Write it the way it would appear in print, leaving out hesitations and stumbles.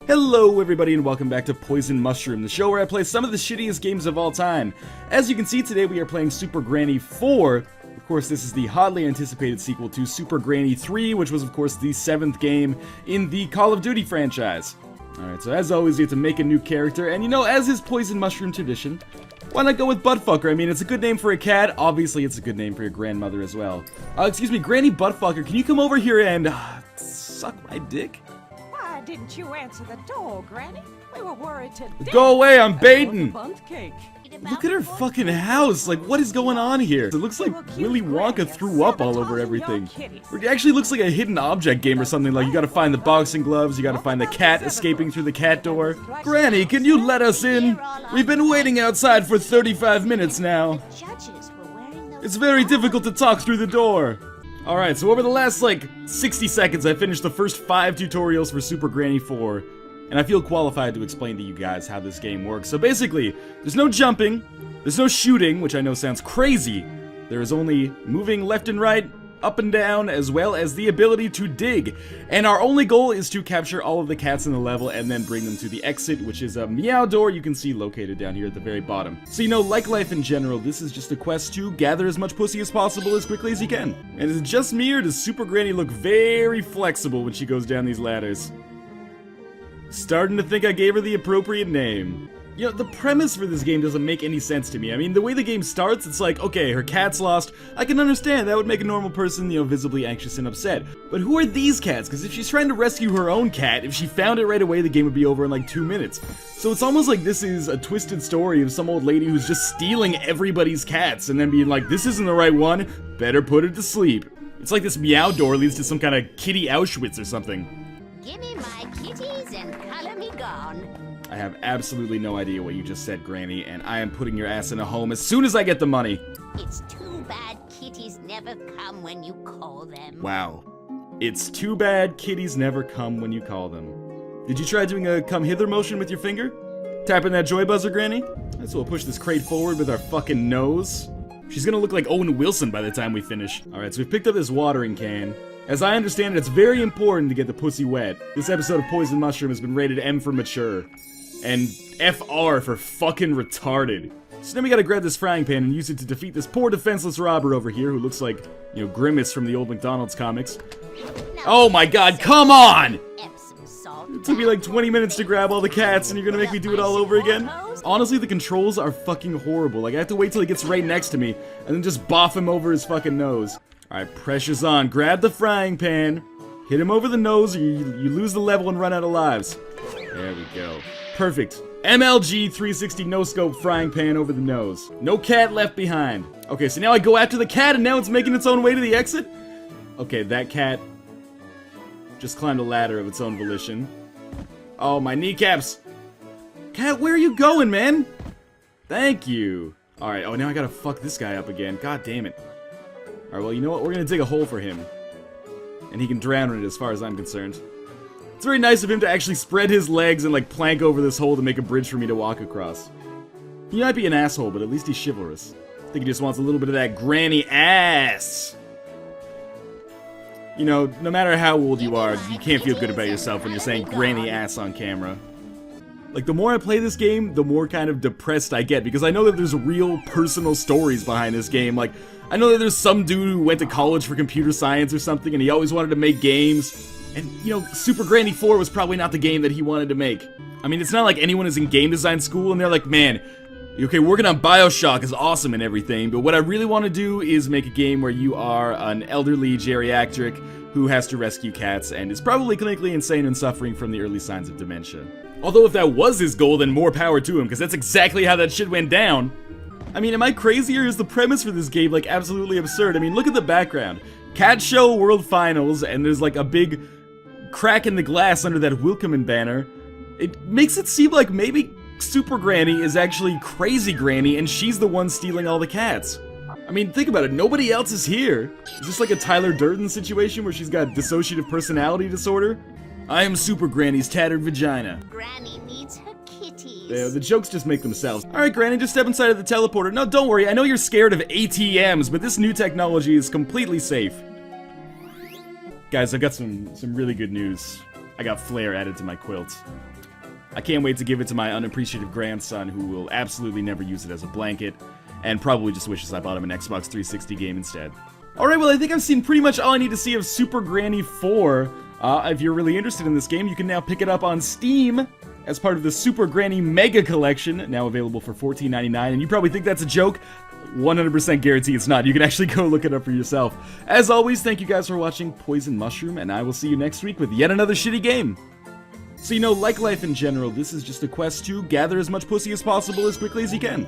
Hello everybody and welcome back to Poison Mushroom, the show where I play some of the shittiest games of all time. As you can see, today we are playing Super Granny 4. Of course, this is the hotly anticipated sequel to Super Granny 3, which was of course the 7th game in the Call of Duty franchise. Alright, so as always, you have to make a new character, and you know, as is Poison Mushroom tradition, why not go with Buttfucker? I mean, it's a good name for a cat. Obviously, it's a good name for your grandmother as well. Excuse me, Granny Buttfucker, can you come over here and suck my dick? Why didn't you answer the door, Granny? We were worried to death. Go away, I'm baiting! Cake. Look at her fucking house. Like, what is going on here? It looks like Willy Wonka threw up all over everything. It actually looks like a hidden object game or something. Like, you gotta find the boxing gloves, you gotta find the cat escaping through the cat door. Granny, can you let us in? We've been waiting outside for 35 minutes now. It's very difficult to talk through the door. Alright, so over the last, 60 seconds, I finished the first 5 tutorials for Super Granny 4. And I feel qualified to explain to you guys how this game works. So basically, there's no jumping, there's no shooting, which I know sounds crazy. There is only moving left and right, up and down, as well as the ability to dig. And our only goal is to capture all of the cats in the level and then bring them to the exit, which is a meow door you can see located down here at the very bottom. So you know, like life in general, this is just a quest to gather as much pussy as possible as quickly as you can. And is it just me, or does Super Granny look very flexible when she goes down these ladders? Starting to think I gave her the appropriate name. You know, the premise for this game doesn't make any sense to me. I mean, the way the game starts, it's like, okay, her cat's lost. I can understand, that would make a normal person, you know, visibly anxious and upset. But who are these cats? Because if she's trying to rescue her own cat, if she found it right away, the game would be over in like 2 minutes. So it's almost like this is a twisted story of some old lady who's just stealing everybody's cats and then being like, this isn't the right one, better put it to sleep. It's like this meow door leads to some kind of kitty Auschwitz or something. Give me my kitties and color me gone. I have absolutely no idea what you just said, Granny, and I am putting your ass in a home as soon as I get the money. It's too bad kitties never come when you call them. Wow. It's too bad kitties never come when you call them. Did you try doing a come hither motion with your finger? Tapping that joy buzzer, Granny? That's what we'll push this crate forward with our fucking nose. She's gonna look like Owen Wilson by the time we finish. Alright, so we've picked up this watering can. As I understand it, it's very important to get the pussy wet. This episode of Poison Mushroom has been rated M for mature. And FR for fucking retarded. So then we gotta grab this frying pan and use it to defeat this poor defenseless robber over here who looks like, you know, Grimace from the old McDonald's comics. Oh my god, come on! It took me like 20 minutes to grab all the cats and you're gonna make me do it all over again? Honestly, the controls are fucking horrible. Like, I have to wait till he gets right next to me and then just boff him over his fucking nose. Alright, pressure's on. Grab the frying pan, hit him over the nose, or you lose the level and run out of lives. There we go. Perfect. MLG 360 no-scope frying pan over the nose. No cat left behind. Okay, so now I go after the cat and now it's making its own way to the exit? Okay, that cat just climbed a ladder of its own volition. Oh, my kneecaps! Cat, where are you going, man? Thank you. Alright, oh, now I gotta fuck this guy up again. God damn it. Alright, well, you know what? We're gonna dig a hole for him. And he can drown in it as far as I'm concerned. It's very nice of him to actually spread his legs and, like, plank over this hole to make a bridge for me to walk across. He might be an asshole, but at least he's chivalrous. I think he just wants a little bit of that granny ass. You know, no matter how old you are, you can't feel good about yourself when you're saying granny ass on camera. Like, the more I play this game, the more kind of depressed I get, because I know that there's real personal stories behind this game. Like, I know that there's some dude who went to college for computer science or something, and he always wanted to make games. And, you know, Super Granny 4 was probably not the game that he wanted to make. I mean, it's not like anyone is in game design school and they're like, man, okay, working on BioShock is awesome and everything, but what I really want to do is make a game where you are an elderly geriatric who has to rescue cats and is probably clinically insane and suffering from the early signs of dementia. Although if that was his goal, then more power to him, because that's exactly how that shit went down. I mean, am I crazy, or is the premise for this game, like, absolutely absurd? I mean, look at the background. Cat Show World Finals, and there's, like, a big crack in the glass under that Willkommen banner. It makes it seem like maybe Super Granny is actually Crazy Granny, and she's the one stealing all the cats. I mean, think about it, nobody else is here. Is this like a Tyler Durden situation where she's got dissociative personality disorder? I am Super Granny's tattered vagina. Granny needs her kitties. Yeah, the jokes just make themselves. Alright, Granny, just step inside of the teleporter. No, don't worry, I know you're scared of ATMs, but this new technology is completely safe. Guys, I've got some really good news. I got flair added to my quilt. I can't wait to give it to my unappreciative grandson, who will absolutely never use it as a blanket, and probably just wishes I bought him an Xbox 360 game instead. Alright, well, I think I've seen pretty much all I need to see of Super Granny 4. If you're really interested in this game, you can now pick it up on Steam as part of the Super Granny Mega Collection, now available for $14.99, and you probably think that's a joke. 100% guarantee it's not. You can actually go look it up for yourself. As always, thank you guys for watching Poison Mushroom, and I will see you next week with yet another shitty game. So, you know, like life in general, this is just a quest to gather as much pussy as possible as quickly as you can.